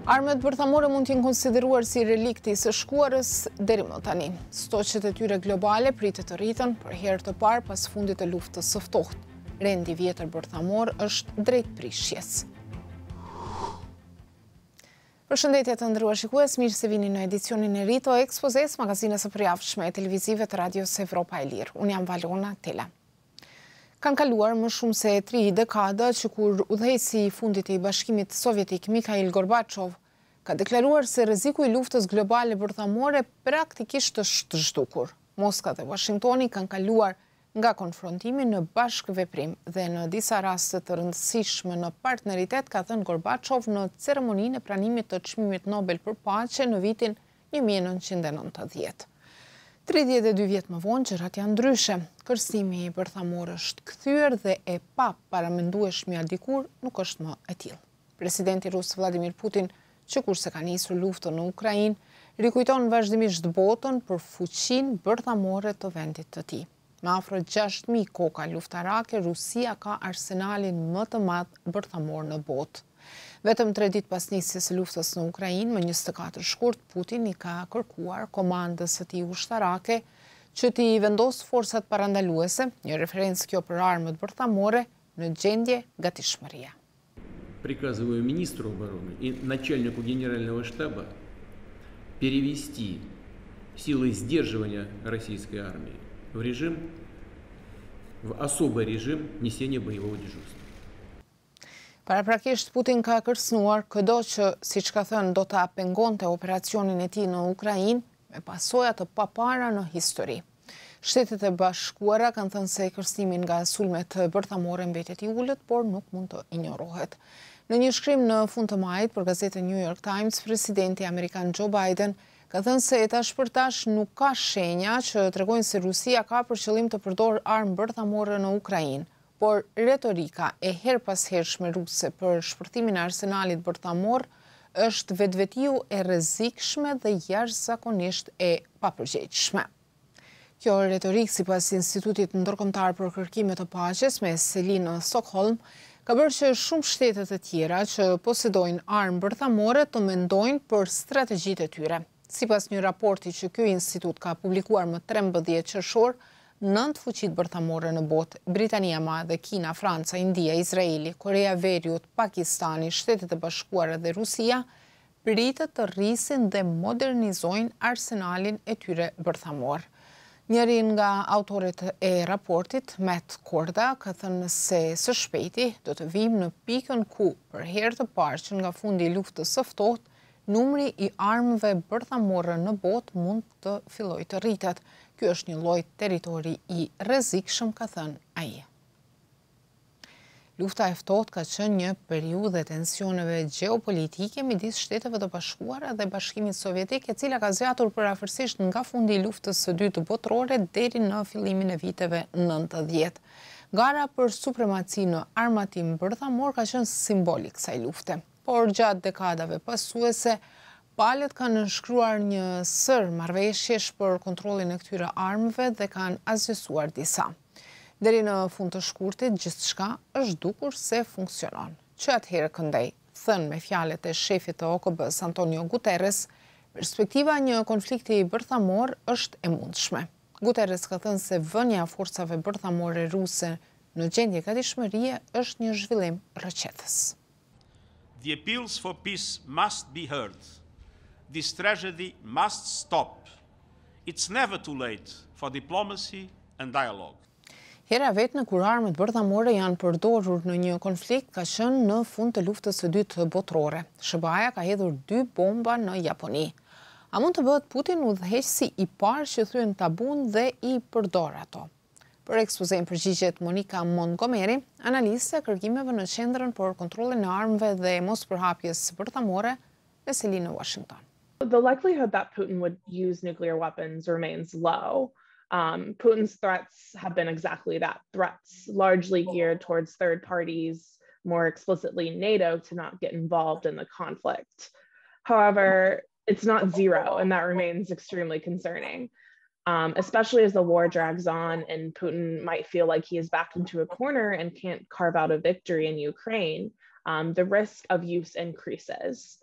Armët bërthamore mund t'jenë konsideruar si relikti së shkuarës deri më tani. Stoqet e tyre globale pritet të rritën për herë të parë pas fundit të luftës së ftohtë. Rendi vjetër bërthamor është drejt prishjes. Përshëndetje të nderuar shikues, mirë se vini në edicionin e ri të Exposeus, magazinës së përjavshme e televizive të Radios Evropa e Lirë. Unë jam Valona Tela. Kanë kaluar më shumë se 3 dekada që kur udhëheqësi i fundit i Bashkimit Sovjetik Mikhail Gorbaçov ka deklaruar se rreziku i luftës globale bërthamore praktikisht është zhdukur. Moska dhe Washingtoni kanë kaluar nga konfrontimi në bashkëveprim dhe në disa raste të rëndësishme në partneritet, ka thënë Gorbaçov në ceremoninë e pranimit të çmimit Nobel për paqe në vitin 1990. 32 vjet më vonë gjërat janë ndryshe. Kërcimi i bërthamor është kthyer dhe e pa paramendueshmja dikur nuk është më e tillë. Presidenti rus Vladimir Putin, që kurse ka nisur luftën në Ukrainë, rikujton vazhdimisht botën për fuqinë bërthamore të vendit të tij. Me afro 6.000 koka luftarake, Rusia ka arsenalin më të madh bërthamor në botë. Vetëm 3 ditë pas nisjes së luftës në Ukrainë, më 24 shkurt, Putin i ka kërkuar komandës së tij ushtarake që t'i vendosë forcat parandaluese, një referencë kjo për armët bërthamore, në gjendje gatishmërie. Приказываю министру обороны и начальнику генерального штаба перевести силы сдерживания российской армии в особый режим несения боевого дежурства. Paraprakisht Putin ka kërcënuar këdo që, siç ka thënë, do ta pengonte operacionin e tij në Ukrainë me pasoja të papara në histori. Shtetet e Bashkuara kanë thënë se kërcënimi nga sulmet bërthamore mbetet i ulët, por nuk mund të injorohet. Në një shkrim në fund të majit për gazetën New York Times, presidenti amerikan Joe Biden ka thënë se tash për tash nuk ka shenja që tregojnë se Rusia ka për qëllim të përdorë armë bërthamore në Ukrainë. Por retorika e her pas hershme ruse për shpërtimin e arsenalit bërthamor është vetvetiu e rrezikshme dhe jashtëzakonisht e papërgjegjshme. Kjo retorikë, sipas Institutit Ndërkombëtar për Kërkime të Paqes me seli në Stockholm, ka bërë që shumë shtete të tjera që posedojnë armë bërthamore të mendojnë për strategjitë e tyre. Sipas një raporti që ky institut ka publikuar më 13 qershor, 9 fuqit bërthamore në botë, Britania e Madhe, Kina, Franca, India, Izraeli, Korea Veriut, Pakistani, Shtetet e Bashkuara dhe Rusia, pritet të rrisin dhe modernizojnë arsenalin e tyre bërthamor. Njëri nga autorët e raportit, Matt Korda, ka thënë se së shpejti do të vijmë në pikën ku, për herë të parë që nga fundi i luftës së ftohtë, numri i armëve bërthamore në botë mund të fillojë të rritet. Ky është një lloj territori i rrezikshëm, ka thënë ai. Lufta e ftohtë ka qenë një periudhë tensioneve gjeopolitike midis Shteteve të Bashkuara dhe Bashkimit Sovjetik, e cila ka zgjatur përafërsisht nga fundi i luftës së dytë botërore deri në fillimin e viteve 90. Gara për supremaci në armatim bërthamor ka qenë simboli kësaj lufte, por gjatë dekadave pasuese palët kanë nënshkruar një sër marrëveshjesh për kontrollin e këtyre armëve dhe kanë asgjësuar disa. Deri në fund të shkurtit, gjithçka është dukur se funksionon. Që atëherë këndej, thënë me fjalët e shefit të OKB-s Antonio Guterres, perspektiva një konflikti bërthamor është e mundshme. Guterres ka thënë se vënia e forcave bërthamore ruse në gjendje gatishmërie është një zhvillim rrëqetës. The appeals for peace must be heard. This tragedy must stop. It's never too late for diplomacy and dialogue. Hera vetme kur armët bërthamore janë përdorur në një konflikt ka qenë në fund të luftës së dytë botërore. SBA ka hedhur 2 bomba në Japoni. A mund të bëhet Putin udhëheqësi i parë që thyen tabun dhe i përdor ato? Për Exposeu përgjigjet Monica Montgomery, analiste e kërkimeve në Qendrën për Kontrollin e Armëve dhe Mospërhapjes bërthamore me seli në Washington. The likelihood that Putin would use nuclear weapons remains low. Putin's threats have been exactly that, threats largely geared towards third parties, more explicitly NATO, to not get involved in the conflict. However, it's not zero, and that remains extremely concerning, especially as the war drags on and Putin might feel like he is backed into a corner and can't carve out a victory in Ukraine. The risk of use increases.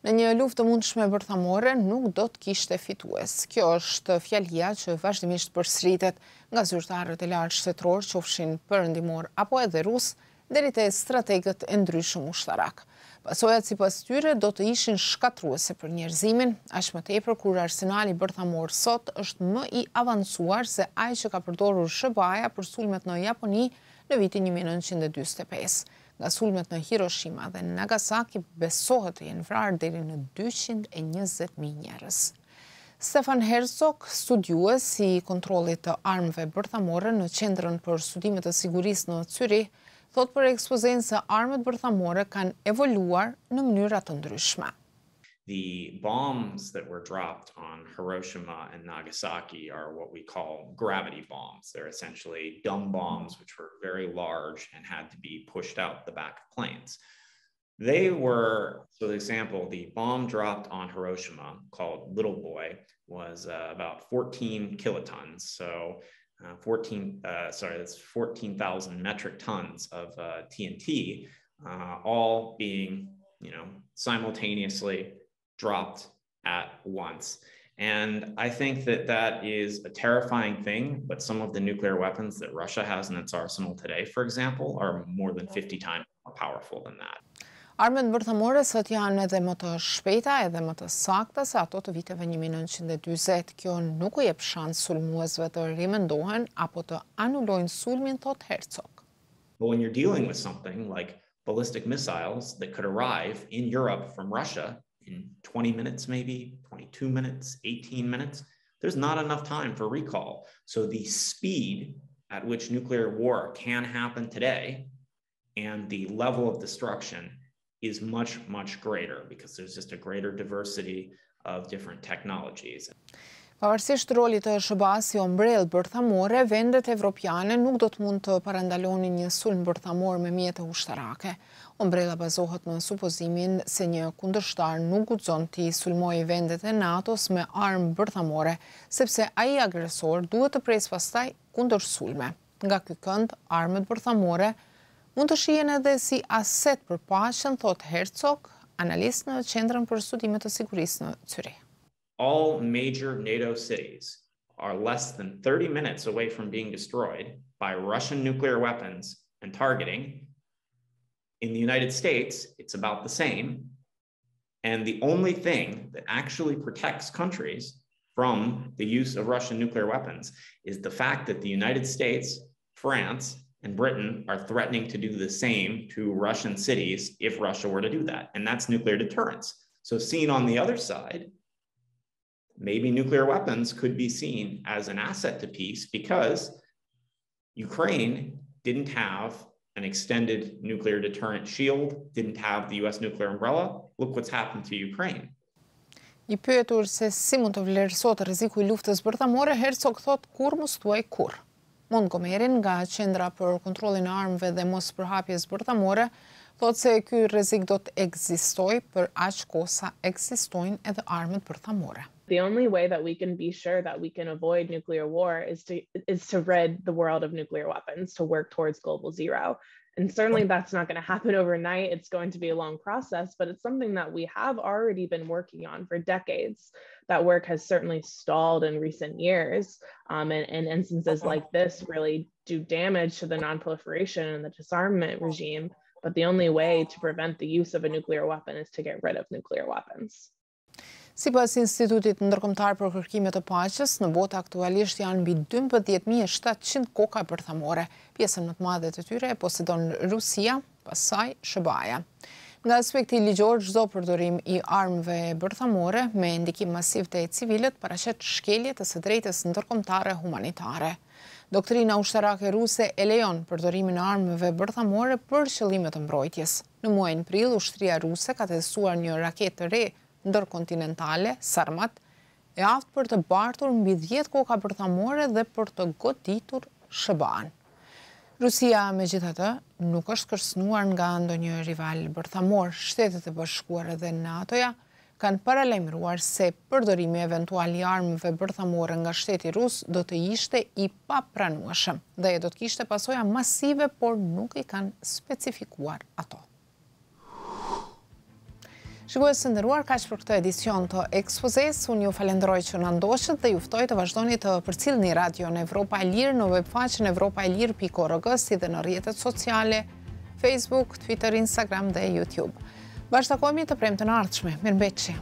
Në një luftë të mundshme bërthamore nuk do të kishte fitues. Kjo është fjalia që vazhdimisht përsëritet nga zyrtarët e lartë shtetëror, qofshin perëndimor apo edhe rus, deri te strategët e ndryshëm ushtarak. Pasojat sipas tyre do të ishin shkatruese për njerëzimin, aq më tepër kur arsenali bërthamor sot është më i avancuar se ai që ka përdorur SBA-ja për sulmet në Japoni në vitin 1945. Nga sulmet në Hiroshima dhe Nagasaki besohet të jenë vrarë deri në 220.000 njerëz. Stefan Herzog, studiues i kontrollit të armëve bërthamore në Qendrën për Studime të Sigurisë në Zyrich, thot për Exposeu se armët bërthamore kanë evoluar në mënyra të ndryshme. The bombs that were dropped on Hiroshima and Nagasaki are what we call gravity bombs. They're essentially dumb bombs which were very large and had to be pushed out the back of planes. They were, so for example, the bomb dropped on Hiroshima called Little Boy was about 14 kilotons. So that's 14,000 metric tons of TNT, all being, simultaneously dropped at once. And I think that that is a terrifying thing, but some of the nuclear weapons that Russia has in its arsenal today, for example, are more than 50 times more powerful than that. Armët bërthamore sot janë edhe më të shpejta edhe më të sakta se ato të viteve 1940. Kjo nuk u jep shans sulmuesve të rimendohen apo të anulojnë sulmin, thot Herzog. But when you're dealing with something like ballistic missiles that could arrive in Europe from Russia in 20 minutes, maybe 22 minutes, 18 minutes, there's not enough time for recall. So the speed at which nuclear war can happen today and the level of destruction is much, much greater because there's just a greater diversity of different technologies. Pavarësisht rolit të SBA-s si ombrellë bërthamore, vendet evropiane nuk do të mund të parandalonin një sulm bërthamor me mjete ushtarake. Ombrella bazohet në supozimin se një kundërshtar nuk guxon të sulmojë vendet e NATO-s me armë bërthamore, sepse ai agresor duhet të presë pastaj kundër sulme. Nga ky kënd, armët bërthamore mund të shihen edhe si aset për paqen, thot Herzog, analist në Qendrën për Studime të Sigurisë në Zyrich. All major NATO cities are less than 30 minutes away from being destroyed by Russian nuclear weapons and targeting. In the United States, it's about the same. And the only thing that actually protects countries from the use of Russian nuclear weapons is the fact that the United States, France, and Britain are threatening to do the same to Russian cities if Russia were to do that. And that's nuclear deterrence. So seen on the other side, maybe nuclear weapons could be seen as an asset to peace because Ukraine didn't have an extended nuclear deterrent shield, didn't have the US nuclear umbrella. Look what's happened to Ukraine. I pyetur se si mund të vlerësohet rreziku I luftës bërthamore, Herzog thot kur mos thuaj kur. Montgomery nga Qendra për Kontrollin e Armëve dhe Mospërhapjes Bërthamore thot se ky rrezik do të ekzistojë për aq kohë sa ekzistojnë edhe armët bërthamore. The only way that we can be sure that we can avoid nuclear war is to rid the world of nuclear weapons, to work towards global zero. And certainly that's not going to happen overnight. It's going to be a long process, but it's something that we have already been working on for decades. That work has certainly stalled in recent years. And instances like this really do damage to the non-proliferation and the disarmament regime. But the only way to prevent the use of a nuclear weapon is to get rid of nuclear weapons. Sipas Institutit Ndërkombëtar për Kërkime të Paqes, në botë aktualisht janë mbi 12.700 koka bërthamore. Pjesën më të madhe të tyre e posedon Rusia, pastaj SBA-ja. Nga aspekti ligjor, çdo përdorim I armëve bërthamore me ndikim masiv te civilët paraqet shkelje të së drejtës ndërkombëtare humanitare. Doktrina ushtarake ruse e lejon përdorimin e armëve bërthamore për qëllime të mbrojtjes. Në muajin prill, ushtria ruse ka testuar një raketë të re ndërkontinentale, Sarmat, e aftë për të bartur mbi 10 koka bërthamore dhe për të goditur SBA-n. Rusia, megjithatë, nuk është kërcënuar nga ndonjë rival bërthamor. Shtetet e Bashkuara dhe NATO-ja kanë paralajmëruar se përdorimi eventual I armëve bërthamore nga shteti rus do të ishte I papranueshëm dhe do të kishte pasoja masive, por nuk I kanë specifikuar ato. Shikues të nderuar, kaq për këtë edicion të Exposeus. Unë ju falenderoj që na ndoqët dhe ju ftoj të vazhdoni të përcjellni Radion Evropa e Lirë në webfaqen evropaelirë.org, si dhe në rrjetet sociale, Facebook, Twitter, Instagram dhe YouTube. Bashkë takohemi të premten e ardhshme. Mirëmbëjtje.